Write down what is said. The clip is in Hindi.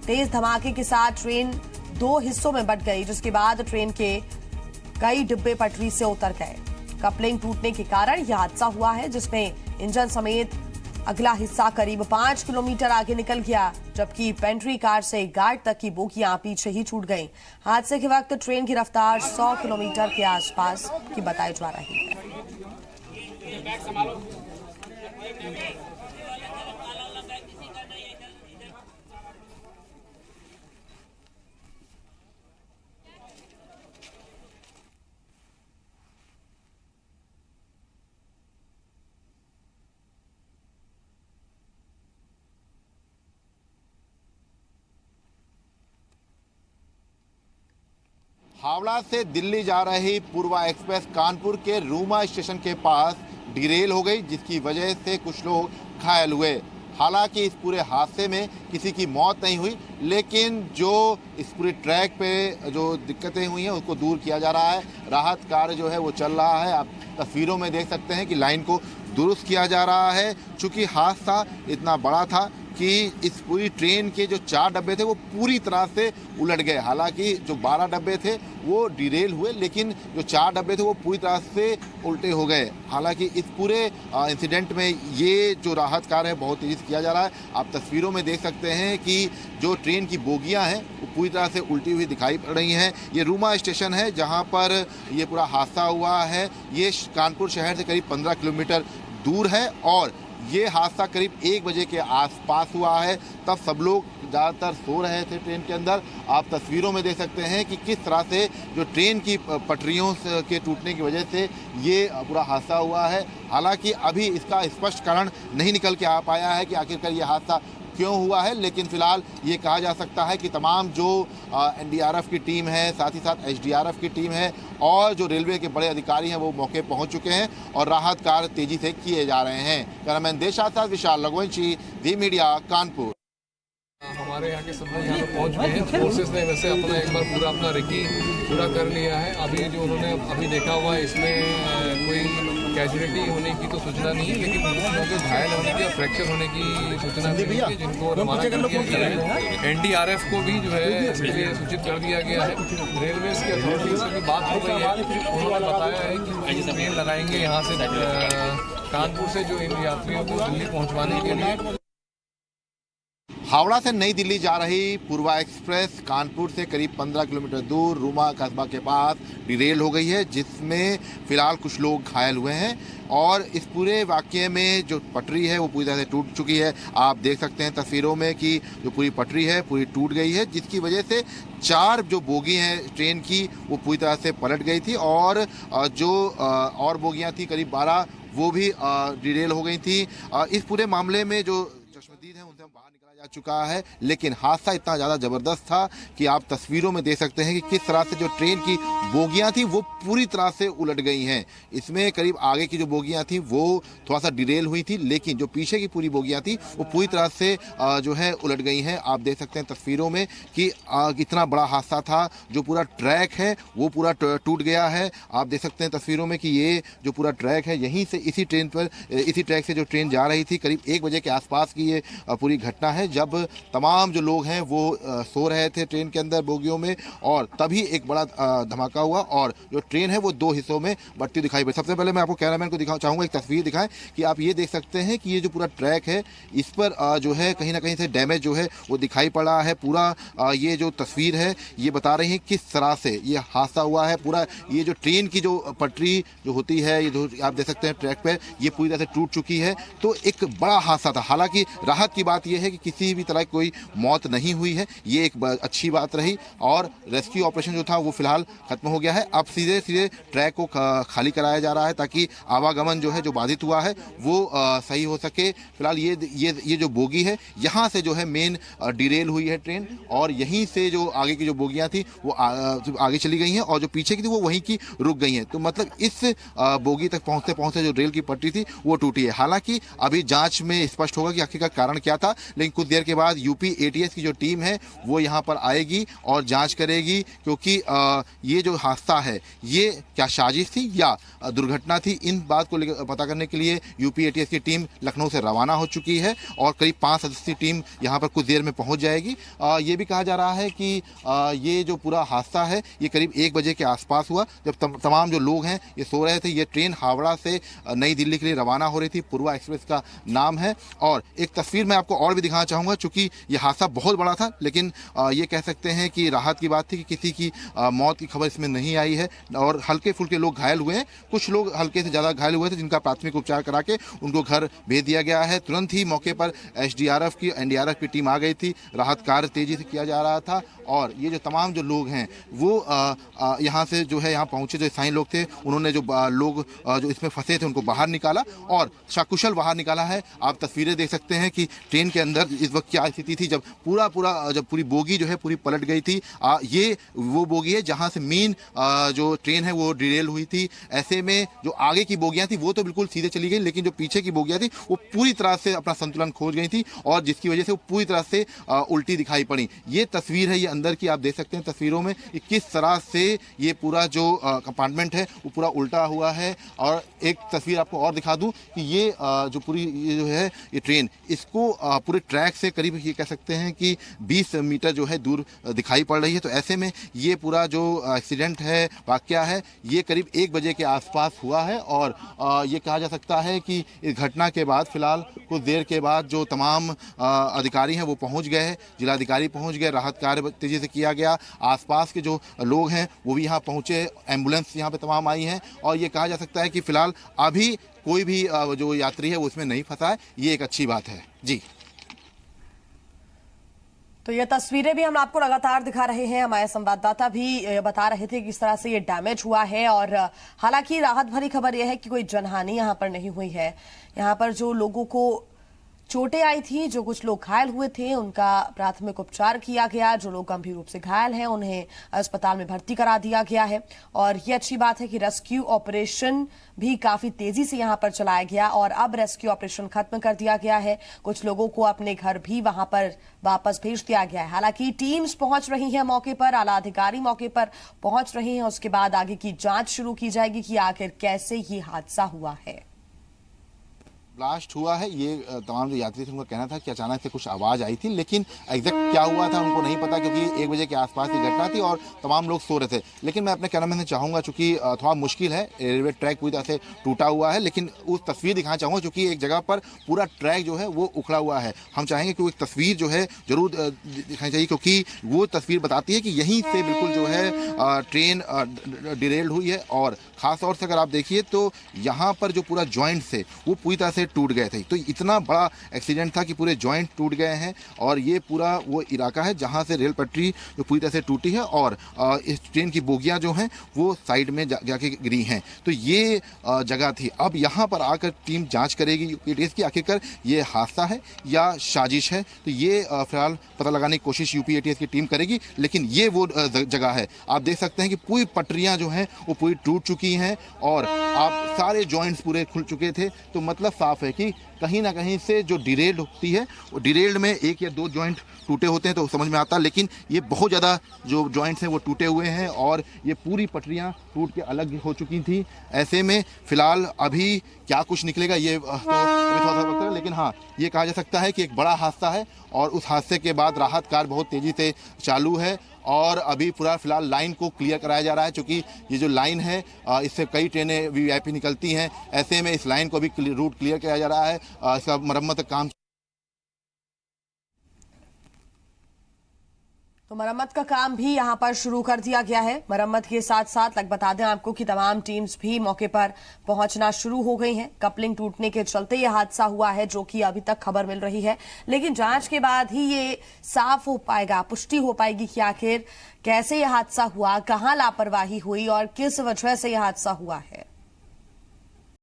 तेज धमाके के साथ ट्रेन 2 हिस्सों में बंट गई, जिसके बाद ट्रेन के कई डिब्बे पटरी से उतर गए। कपलिंग टूटने के कारण यह हादसा हुआ है, जिसमें इंजन समेत अगला हिस्सा करीब 5 किलोमीटर आगे निकल गया, जबकि पेंट्री कार से गार्ड तक की बोगियां पीछे ही छूट गईं। हादसे के वक्त ट्रेन की रफ्तार 100 किलोमीटर के आसपास की बताई जा रही है। हावड़ा से दिल्ली जा रही पूर्वा एक्सप्रेस कानपुर के रूमा स्टेशन के पास डिरेल हो गई, जिसकी वजह से कुछ लोग घायल हुए। हालांकि इस पूरे हादसे में किसी की मौत नहीं हुई, लेकिन जो इस पूरे ट्रैक पे जो दिक्कतें हुई हैं उसको दूर किया जा रहा है। राहत कार्य जो है वो चल रहा है। आप तस्वीरों में देख सकते हैं कि लाइन को दुरुस्त किया जा रहा है। चूँकि हादसा इतना बड़ा था कि इस पूरी ट्रेन के जो 4 डब्बे थे वो पूरी तरह से उलट गए। हालांकि जो 12 डब्बे थे वो डिरेल हुए, लेकिन जो 4 डब्बे थे वो पूरी तरह से उल्टे हो गए। हालांकि इस पूरे इंसिडेंट में ये जो राहत कार्य है बहुत तेज़ी से किया जा रहा है। आप तस्वीरों में देख सकते हैं कि जो ट्रेन की बोगियां हैं वो पूरी तरह से उल्टी हुई दिखाई पड़ रही हैं। ये रूमा स्टेशन है जहाँ पर ये पूरा हादसा हुआ है। ये कानपुर शहर से करीब 15 किलोमीटर दूर है और ये हादसा करीब 1 बजे के आसपास हुआ है। तब सब लोग ज़्यादातर सो रहे थे ट्रेन के अंदर। आप तस्वीरों में देख सकते हैं कि किस तरह से जो ट्रेन की पटरियों के टूटने की वजह से ये पूरा हादसा हुआ है। हालांकि अभी इसका स्पष्ट कारण नहीं निकल के आ पाया है कि आखिरकार ये हादसा क्यों हुआ है, लेकिन फिलहाल ये कहा जा सकता है कि तमाम जो एनडीआरएफ की टीम है, साथ ही साथ एसडीआरएफ की टीम है और जो रेलवे के बड़े अधिकारी हैं वो मौके पहुंच चुके हैं और राहत कार्य तेजी से किए जा रहे हैं। कैमरामैन देशात साथ विशाल रघुवंशी, वी मीडिया, कानपुर। हमारे यहाँ के सब लोग यहाँ पे पहुँच गए हैं। फोर्सेस ने वैसे अपना एक बार पूरा अपना रेकी पूरा कर लिया है। अभी जो उन्होंने अभी देखा हुआ है इसमें कोई कैजुअलिटी होने की तो सूचना नहीं है, लेकिन जो घायल होने की और फ्रैक्चर होने की सूचना मिली है, जिनको रवाना कर दिया गया है। एनडीआरएफ को भी जो है इसके लिए सूचित कर दिया गया है। रेलवे की अथॉरिटी से भी बात हो गई है। उन्होंने बताया है कि ट्रेन लगाएंगे यहाँ से कानपुर से जो इन यात्रियों को दिल्ली पहुँचवाने के लिए। हावड़ा से नई दिल्ली जा रही पूर्वा एक्सप्रेस कानपुर से करीब 15 किलोमीटर दूर रूमा कस्बा के पास डिरेल हो गई है, जिसमें फिलहाल कुछ लोग घायल हुए हैं और इस पूरे वाक़ये में जो पटरी है वो पूरी तरह से टूट चुकी है। आप देख सकते हैं तस्वीरों में कि जो पूरी पटरी है पूरी टूट गई है, जिसकी वजह से 4 जो बोगी हैं ट्रेन की वो पूरी तरह से पलट गई थी और जो और बोगियाँ थी करीब 12 वो भी डिरेल हो गई थी। इस पूरे मामले में जो चश्मदीद हैं उनसे बाहर निकाला जा चुका है, लेकिन हादसा इतना ज़्यादा ज़बरदस्त था कि आप तस्वीरों में देख सकते हैं कि किस तरह से जो ट्रेन की बोगियां थी वो पूरी तरह से उलट गई हैं। इसमें करीब आगे की जो बोगियां थी वो थोड़ा सा डिरेल हुई थी, लेकिन जो पीछे की पूरी बोगियां थी वो पूरी तरह से जो है उलट गई हैं। आप देख सकते हैं तस्वीरों में कि इतना बड़ा हादसा था। जो पूरा ट्रैक है वो पूरा टूट गया है। आप देख सकते हैं तस्वीरों में कि ये जो पूरा ट्रैक है यहीं से इसी ट्रैक से जो ट्रेन जा रही थी करीब 1 बजे के आसपास की ये पूरी घटना है, जब तमाम जो लोग हैं वो सो रहे थे ट्रेन के अंदर बोगियों में और तभी एक बड़ा धमाका हुआ और जो ट्रेन है वो 2 हिस्सों में बंटती दिखाई पड़ी। सबसे पहले मैं आपको कैमरामैन को दिखाना चाहूँगा, एक तस्वीर दिखाएं कि आप ये देख सकते हैं कि ये जो पूरा ट्रैक है इस पर जो है कहीं ना कहीं से डैमेज जो है वो दिखाई पड़ रहा है। पूरा ये जो तस्वीर है ये बता रही है किस तरह से ये हादसा हुआ है। पूरा ये जो ट्रेन की जो पटरी जो होती है ये जो आप देख सकते हैं ट्रैक पर ये पूरी तरह से टूट चुकी है। तो एक बड़ा हादसा था। हालांकि राहत की बात यह है कि किसी भी तरह की कोई मौत नहीं हुई है, ये एक अच्छी बात रही और रेस्क्यू ऑपरेशन जो था वो फिलहाल खत्म हो गया है। अब सीधे सीधे ट्रैक को खाली कराया जा रहा है ताकि आवागमन जो है जो बाधित हुआ है वो सही हो सके। फिलहाल ये जो बोगी है यहाँ से जो है मेन डिरेल हुई है ट्रेन और यहीं से जो आगे की जो बोगियाँ थी वो आगे चली गई हैं और जो पीछे की थी वो वहीं की रुक गई हैं। तो मतलब इस बोगी तक पहुँचते पहुँचते जो रेल की पटरी थी वो टूटी है। हालांकि अभी जांच में स्पष्ट होगा कि आखिर का कारण क्या था, लेकिन कुछ कुछ देर के बाद यूपी एटीएस की जो टीम है वो यहाँ पर आएगी और जांच करेगी, क्योंकि ये जो हादसा है ये क्या साजिश थी या दुर्घटना थी, इन बात को पता करने के लिए यूपी एटीएस की टीम लखनऊ से रवाना हो चुकी है और करीब 5 सदस्यीय टीम यहाँ पर कुछ देर में पहुँच जाएगी। ये भी कहा जा रहा है कि ये जो पूरा हादसा है ये करीब 1 बजे के आसपास हुआ, जब तमाम जो लोग हैं ये सो रहे थे। ये ट्रेन हावड़ा से नई दिल्ली के लिए रवाना हो रही थी, पूर्वा एक्सप्रेस का नाम है। और एक तस्वीर मैं आपको और भी दिखाना चाहूँगा, चूँकि ये हादसा बहुत बड़ा था, लेकिन ये कह सकते हैं कि राहत की बात थी कि किसी की मौत की खबर इसमें नहीं आई है और हल्के फुल्के लोग घायल हुए हैं। कुछ लोग हल्के से ज़्यादा घायल हुए थे जिनका प्राथमिक उपचार करा के उनको घर भेज दिया गया है। तुरंत ही मौके पर एसडीआरएफ की एनडीआरएफ की टीम आ गई थी, राहत कार्य तेजी से किया जा रहा था और ये जो तमाम जो लोग हैं वो यहाँ से जो है यहाँ पहुँचे, जो स्थानीय लोग थे उन्होंने जो लोग जो इसमें फंसे थे उनको बाहर निकाला और सकुशल बाहर निकाला है। आप तस्वीरें देख सकते हैं कि ट्रेन के अंदर इस वक्त क्या स्थिति थी, जब पूरी बोगी जो है पूरी पलट गई थी। ये वो बोगी है जहाँ से मेन जो ट्रेन है वो डिरेल हुई थी। ऐसे में जो आगे की बोगियाँ थी वो तो बिल्कुल सीधे चली गई, लेकिन जो पीछे की बोगियाँ थी वो पूरी तरह से अपना संतुलन खोज गई थी और जिसकी वजह से वो पूरी तरह से उल्टी दिखाई पड़ी। ये तस्वीर है, ये अंदर की आप देख सकते हैं तस्वीरों में किस तरह से ये पूरा जो कंपार्टमेंट है वो पूरा उल्टा हुआ है। और एक तस्वीर आपको और दिखा दूं कि ये जो पूरी ये जो है ये ट्रेन इसको पूरे ट्रैक से करीब ये कह सकते हैं कि 20 मीटर जो है दूर दिखाई पड़ रही है। तो ऐसे में ये पूरा जो एक्सीडेंट है, वाकया है, ये करीब 1 बजे के आसपास हुआ है और ये कहा जा सकता है कि इस घटना के बाद फिलहाल कुछ देर के बाद जो तमाम अधिकारी हैं वो पहुंच गए हैं, जिलाधिकारी पहुंच गए, राहत कार्य तेजी से किया गया, आसपास के जो लोग हैं वो भी यहाँ पहुंचे, एम्बुलेंस यहाँ पे तमाम आई हैं और ये कहा जा सकता है कि फिलहाल अभी कोई भी जो यात्री है वो इसमें नहीं फंसा है। ये एक अच्छी बात है जी। तो ये तस्वीरें भी हम आपको लगातार दिखा रहे हैं, हमारे संवाददाता भी बता रहे थे किस तरह से ये डैमेज हुआ है और हालांकि राहत भरी खबर यह है कि कोई जनहानि यहाँ पर नहीं हुई है। यहाँ पर जो लोगों को चोटें आई थी, जो कुछ लोग घायल हुए थे, उनका प्राथमिक उपचार किया गया। जो लोग गंभीर रूप से घायल हैं उन्हें अस्पताल में भर्ती करा दिया गया है और ये अच्छी बात है कि रेस्क्यू ऑपरेशन भी काफी तेजी से यहां पर चलाया गया और अब रेस्क्यू ऑपरेशन खत्म कर दिया गया है। कुछ लोगों को अपने घर भी वहां पर वापस भेज दिया गया है। हालांकि टीम्स पहुंच रही हैं मौके पर, आला अधिकारी मौके पर पहुंच रहे हैं। उसके बाद आगे की जांच शुरू की जाएगी कि आखिर कैसे ये हादसा हुआ है। ब्लास्ट हुआ है, ये तमाम जो यात्री थे उनका कहना था कि अचानक से कुछ आवाज़ आई थी, लेकिन एग्जैक्ट क्या हुआ था उनको नहीं पता, क्योंकि 1 बजे के आसपास की घटना थी और तमाम लोग सो रहे थे। लेकिन मैं अपने कैमरामैन से चाहूँगा, चूँकि थोड़ा मुश्किल है, रेलवे ट्रैक पूरी तरह से टूटा हुआ है, लेकिन उस तस्वीर दिखाना चाहूँगा क्योंकि एक जगह पर पूरा ट्रैक जो है वो उखड़ा हुआ है। हम चाहेंगे कि वो एक तस्वीर जो है ज़रूर दिखानी चाहिए, क्योंकि वो तस्वीर बताती है कि यहीं से बिल्कुल जो है ट्रेन डिरेल्ड हुई है और ख़ास तौर से अगर आप देखिए तो यहाँ पर जो पूरा जॉइंट्स है वो पूरी तरह से टूट गए थे। तो इतना बड़ा एक्सीडेंट था कि पूरे जॉइंट टूट गए हैं और ये पूरा वो इलाका है जहाँ से रेल पटरी जो पूरी तरह से टूटी है और इस ट्रेन की बोगियाँ जो हैं वो साइड में जाके गिरी हैं। तो ये जगह थी। अब यहाँ पर आकर टीम जाँच करेगी यूपी की आखिरकार ये हादसा है या साजिश है। तो ये फिलहाल पता लगाने की कोशिश यूपी एटीएस की टीम करेगी, लेकिन ये वो जगह है। आप देख सकते हैं कि पूरी पटरियाँ जो हैं वो पूरी टूट चुकी हैं और आप सारे जॉइंट्स पूरे खुल चुके थे। तो मतलब साफ है कि कहीं ना कहीं से जो डिरेल्ड होती है, वो डिरेल्ड में 1 या 2 जॉइंट टूटे होते हैं तो समझ में आता है, लेकिन ये बहुत ज़्यादा जो जॉइंट्स हैं वो टूटे हुए हैं और ये पूरी पटरियाँ टूट के अलग हो चुकी थी। ऐसे में फ़िलहाल अभी क्या कुछ निकलेगा ये तो अभी थोड़ा सा वक्त है, लेकिन हाँ ये कहा जा सकता है कि एक बड़ा हादसा है और उस हादसे के बाद राहत कार्य बहुत तेज़ी से चालू है और अभी पूरा फिलहाल लाइन को क्लियर कराया जा रहा है, क्योंकि ये जो लाइन है इससे कई ट्रेनें वीआईपी निकलती हैं। ऐसे में इस लाइन को भी रूट क्लियर किया जा रहा है, इसका मरम्मत का काम। तो मरम्मत का काम भी यहां पर शुरू कर दिया गया है। मरम्मत के साथ साथ बता दें आपको कि तमाम टीम्स भी मौके पर पहुंचना शुरू हो गई हैं। कपलिंग टूटने के चलते यह हादसा हुआ है, जो कि अभी तक खबर मिल रही है, लेकिन जांच के बाद ही ये साफ हो पाएगा, पुष्टि हो पाएगी कि आखिर कैसे यह हादसा हुआ, कहां लापरवाही हुई और किस वजह से यह हादसा हुआ है।